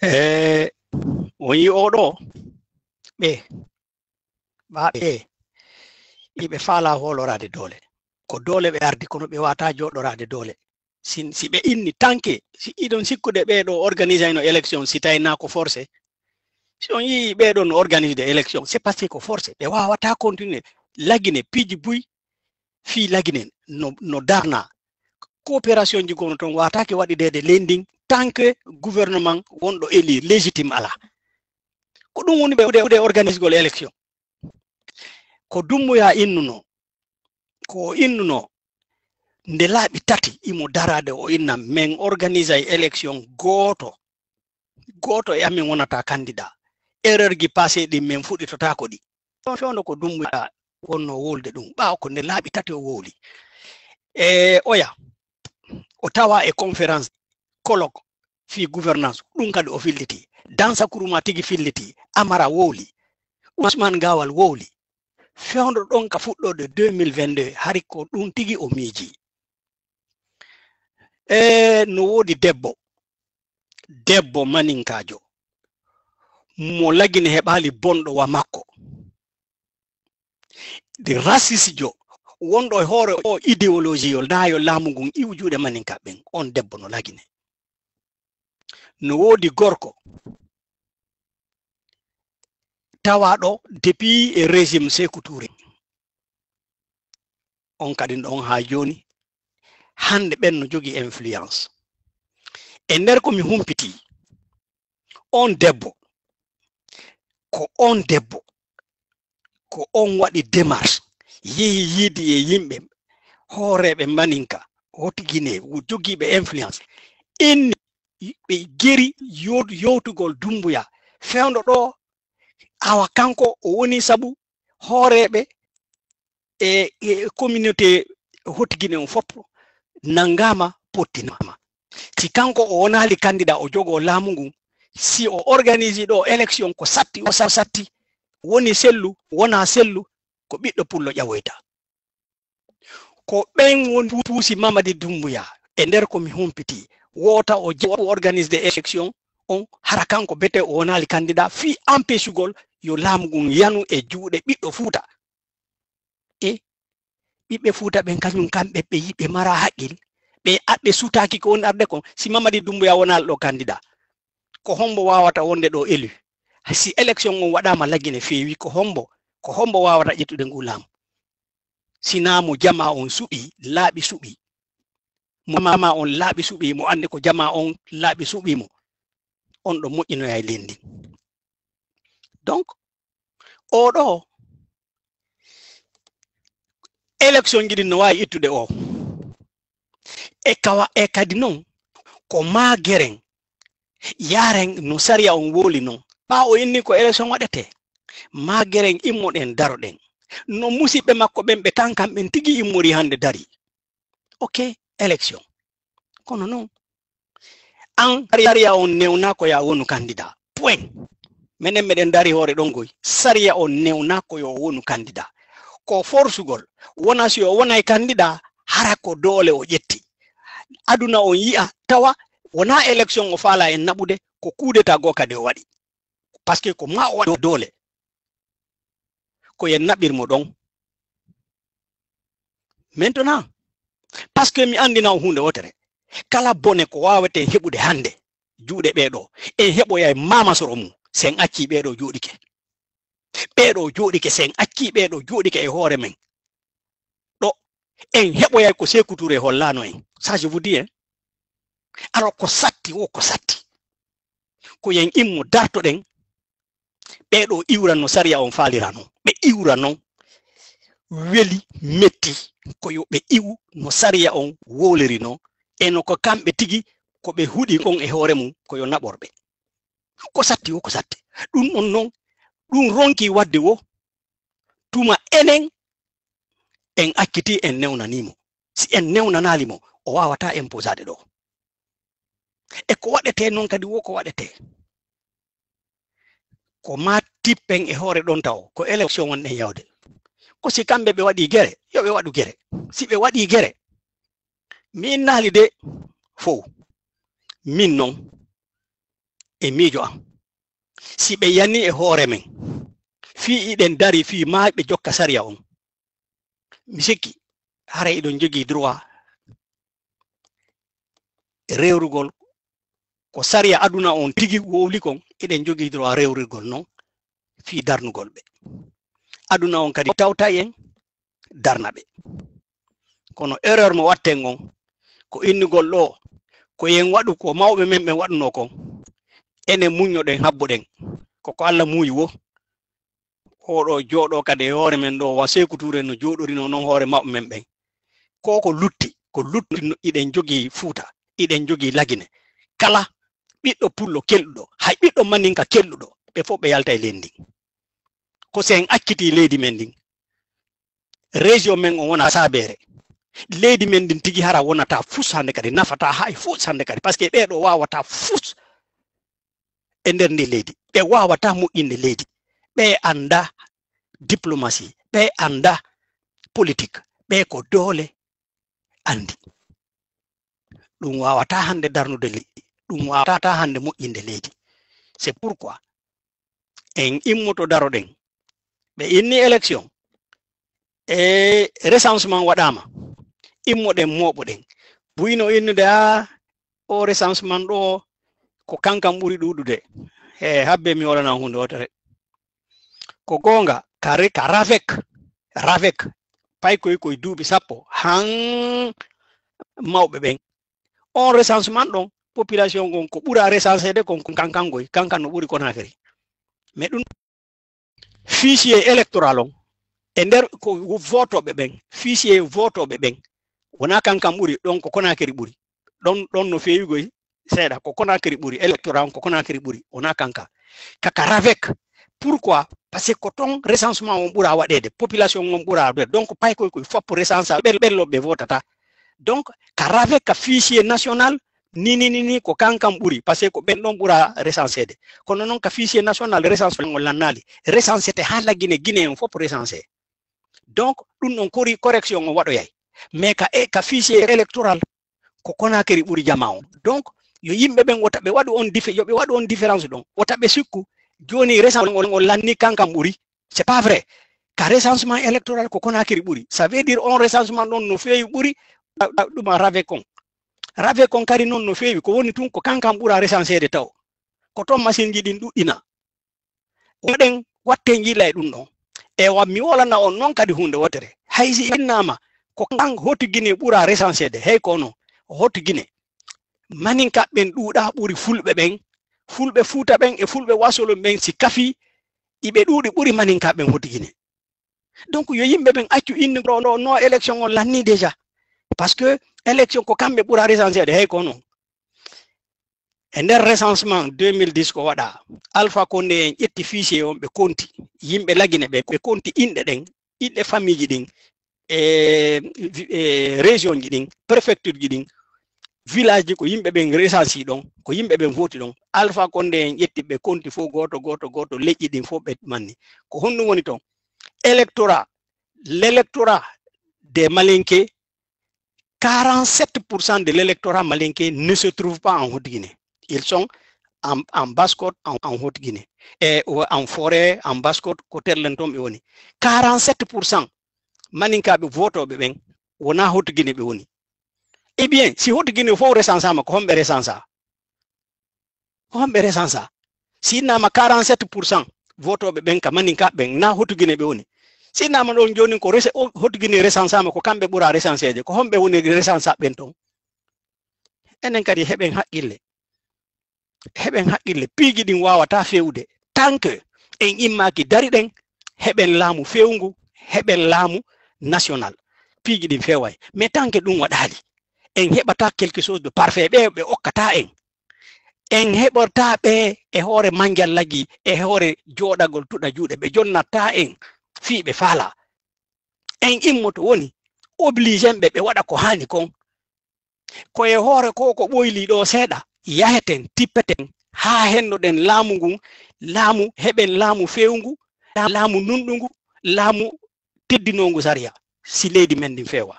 Woni oɗo ɓe ɓe yiɓe faala holorade dole ko dole ɓe ardi kono ɓe wata joɗorade dole si ɓe inni tanke si iɗon sikkude ɓeɗo organise no élection si tawi na ko forcé si on yii ɓeɗo no organise de élection c'est parce que ko forcé ɓe wawata continuer lagine piiji buy fi lagine no darna coopération ji gono toon watake waɗidede lending tant que gouvernement wonɗo éli légitime ala ko ɗum woni ɓe organise gol élection ko Dumbuya innuno ko innuno nde laaɓi tati imo darade o inna min organise ay élection goto e amin wonata candidat erreur gi passé ɗi min fuɗɗitotako ɗi fewno ko Dumbuya wonno wolde ɗum ɓawo ko nde laaɓi tati o wowli oya o tawa e conférence colloque fi gouvernance ɗum kadi o filliti Dansakuruma tigi filliti Amara wowli Ousmane Gawal wowli fewndo ɗon ka fuɗɗode 2022 hari ko ɗum tigi o miiji no wodi debbo maninkajo mo lagine heɓali bonɗo wa makko de racisjo wonɗo e hoore o idéologie yol na yo laamu ngun iwu juuɗe maninka ɓen on debbo no lagine no wodi gorko tawaɗo depuis e régime Sékou Touré on kadi ɗon ha joni hande ɓen no jogi influence e nder komi humpiti on debbo ko on waɗi démarche yehi yiidi e yimɓe hooreɓe maninka hotigine jogiiɓe influence inni ɓe geri yowtugol Dumbuya fewndo ɗo awa kanko o woni sabu hooreɓe e communauté hotigine on fof nangama pottinama si kanko o wonali candidat o jogo laamu ngun si o organise ɗo élection ko satti o satti woni sellu wona sellu ko ɓiɗɗo pullo ƴawoyta ko ɓen woni puusi Mamadi Dumbuya e nder komi humpiti wota o organise de élection on hara kanko bete o wonali candidat fi empêchugol yo laamu ngun yanu e juuɗe ɓiɗɗo Fuuta ɓiɓɓe Fuuta ɓen kañum kamɓe ɓe yiɓe mara haqqil ɓe sutaki ko woni arde kon si Mamadi Dumbuya wonali ɗo candidat ko hombo wawata wonde ɗo élu si élection on waɗama lagine feewi ko hombo wawata ƴettude ngu laamu sina mo jama on suɓi laaɓi suɓi mama on laaɓi suɓi mo andi ko jama on laaɓi suɓimo on ɗo moƴƴinoya e lendi donc oɗo élection jiɗi no wawi ittude o e kadi noon ko mageren yaren no sariya on woli noon ɓawo inni ko élection waɗete mageren immoɗen daroɗen no musidɓe makko ɓen ɓe tan kamɓen tigi immori hande dari ok élection kono noon an sariya on newna ko ya wonu candidat point minen meɗen dari hoore ɗon goy sariya on newna ko yo wonu candidat ko forsugol wona si o wonay candidat hara ko doole o ƴetti aduna on yi'a tawa wona élection o faala en naɓude ko kudeta go kadi o waɗi par ce que ko ma o waɗi doole ko yen naɓirmo ɗon maintenant par ce que mi andina o hunde wotere kala bone ko wawete heɓude hande juuɗe ɓeɗo en heɓoya mamasoro mum sen acci ɓeɗo joɗike sen acci ɓeɗo joɗike e hoore men ɗo en heɓoya ko Sékou Touré hollano en ça je vous dis alors ko satti ko yen immo dartoɗen ɓeɗo iwran no sariya on faalira noon ɓe iwra noon weli metti ko yo ɓe iwu no sariya on woliri noon eno ko kamɓe tigi ko ɓe huɗi on e hoore mum ko yo naɓorɓe ko satti ɗum on noon ɗum ronki wadde wo tuma enen en akkiti en newnanimo si en newnanalimo o wawata imposade ɗo e ko waɗete noon kadi wo ko waɗete ko ma tippen e hoore ɗon taw ko élection wonɗen yawde ko si kamɓe ɓe waɗi gere yo ɓe waɗu gere si ɓe waɗi gere min naali de fow min noon e miijo am si ɓe yanni e hoore men fii iɗen dari fii maaɓe jokka sariya on mi sikki hara iɗon jogii droit rewrugol ko sariya aduna on tigi wowli kon iɗen jogii droit rewrugol noon fii darnugol ɓe aduna on kadi tawta en darna ɓe kono erreur mo watten on ko innugol ɗo ko yen waɗu ko mawɓe men ɓe waɗuno kon enen muññoɗen habboɗen koko Allah muuyi wo oɗo jooɗo kadi e hoore men ɗo wa Sékou Touré no jooɗorino noon hoore maɓɓe men ɓen ko lutti iɗen jogii Fuuta iɗen jogii Lagine kala ɓiɗɗo pullo kelɗuɗo hay ɓiɗɗo maninka kelɗuɗo ɓe fof ɓe yalta e leydi ndin ko sen acciti leydi men ndin région men on wona Sabere leydi men ndin tigi hara wonata fus hande kadi nafata hay fus hande kadi par ce que ɓeɗo wawata fus e nder ndi leydi ɓe wawata moƴƴinde leydi ɓe anda diplomatie ɓe anda politique ɓe ko doole andi ɗum wawata hande darnude liɗɗi ɗum wawata hande moƴƴinde leydi c'est pourquoi en immoto daroɗen ɓe inni élection e recensement waɗama immoɗen moɓoɗen buyino innude o recensement ɗo ko kankam ɓuri ɗuɗude e habbe mi wolana hunde wotere ko gonga ka ravec pay koye duuɓi sappo han mawɓe ɓen on recensement ɗon population gon ko ɓura recensede kon kankangoy kankan no ɓuri Conakry mais ɗum fichier électoral on e nder ko votoɓe ɓen fichier votoɓe ɓen wona kankan ɓuri ɗon ko Conakry ɓuri ɗon no fewigoy seeɗa ko Conakry ɓuri électoral on ko Conakry ɓuri wona kanka kaka ravec pourquoi parce que ko ton recensement on ɓura waɗede population on ɓura waɗede donc pay koye foppo recensa ɓelloɓe votata donc ka ravec ka fichier national ni ko kankam ɓuri parce que ko ɓen ɗon ɓura recensede kono noon ka fichier national recensement on lannali recensete ha laggine Guinée on fof recensé donc ɗum ɗon correction on waɗoyay mais ka fichier électoral ko Conakry ɓuri jama on donc yo yimɓe ɓen wota ɓe waɗu on différence ɗon wota ɓe sikku joni recensement on lanni kankam ɓuri c'est pas vrai ka recensement électoral ko Conakry ɓuri ça veut dire on recensement ɗon no fewi ɓuri ɗuma ravec on kadi noon no fewi ko woni tun ko kankam ɓura recensede taw ko toon machine ji ɗin ɗuɗɗina oɗen watte jiila e ɗum ɗon e mi wolana on noon kadi hunde wotere haysi innama ko kan hoti Guinée ɓura recensede hey kono hoti Guinée maninkaɓɓen ɗuuɗa ɓuri fulɓe ɓen fulɓe Fuuta ɓen e fulɓe wasolo ɓen si kafi iɓe ɗuuɗi ɓuri maninkaɓɓen hoti Guinée donc yo yimɓe ɓen accu inni no élection on lanni déjà parce que élection ko kamɓe ɓura recensede hey kono e nder recensement 2010 ko waɗa Alpha Condé en ƴetti fichier on ɓe konti yimɓe Lagine ɓe konti inɗe ɗen inɗe famille ji ɗin e région ji ɗin préfecture ji ɗin village ji ko yimɓe ɓen recensi ɗon ko yimɓe ɓen voti ɗon Alpha Condé en ƴetti ɓe konti fof goto leƴƴi ɗin fof ɓe manni ko honɗum woni ton l'électorat des Malinké 47% de l'électorat malinké ne se trouve pas en Haute-Guinée. Ils sont en Basse-Côte, en Haute-Guinée. Et en forêt, en Basse-Côte, côté de l'entom, 47% maninkaɓe votoɓe ɓen wona Haute-Guinée ɓe woni. Eh bien, si Haute-Guinée faut recensama ko homɓe recensa. Si nama 47% votoɓe ɓen ka maninkaɓe ɓen na Haute-Guinée ɓe woni. Si nama ɗon joni ko Haute-Guinée recensama ko kamɓe ɓura recensede ko homɓe woni recensa ɓen ton enen kadi heɓen haqqille piiji ɗin wawata fewde tant que en immaki dari ɗen heɓen laamu fewngu heɓen laamu national piiji ɗin feway mais tant que ɗum waɗali en heɓata quelque chose de parfait ɓe okkata en heɓorta ɓe e hoore mangiallagi e hoore joɗagol tuɗa juuɗe ɓe jonnatta en fiiɓe faala en immoto woni obligé ɓe waɗa ko hani kon koye hoore ko ɓoyli ɗo seeɗa yaheten tippeten ha hennoɗen laamu ngun laamu heɓen laamu fewngu laamu nunɗungu laamu teddinongu sariya si leydi men ndin feewa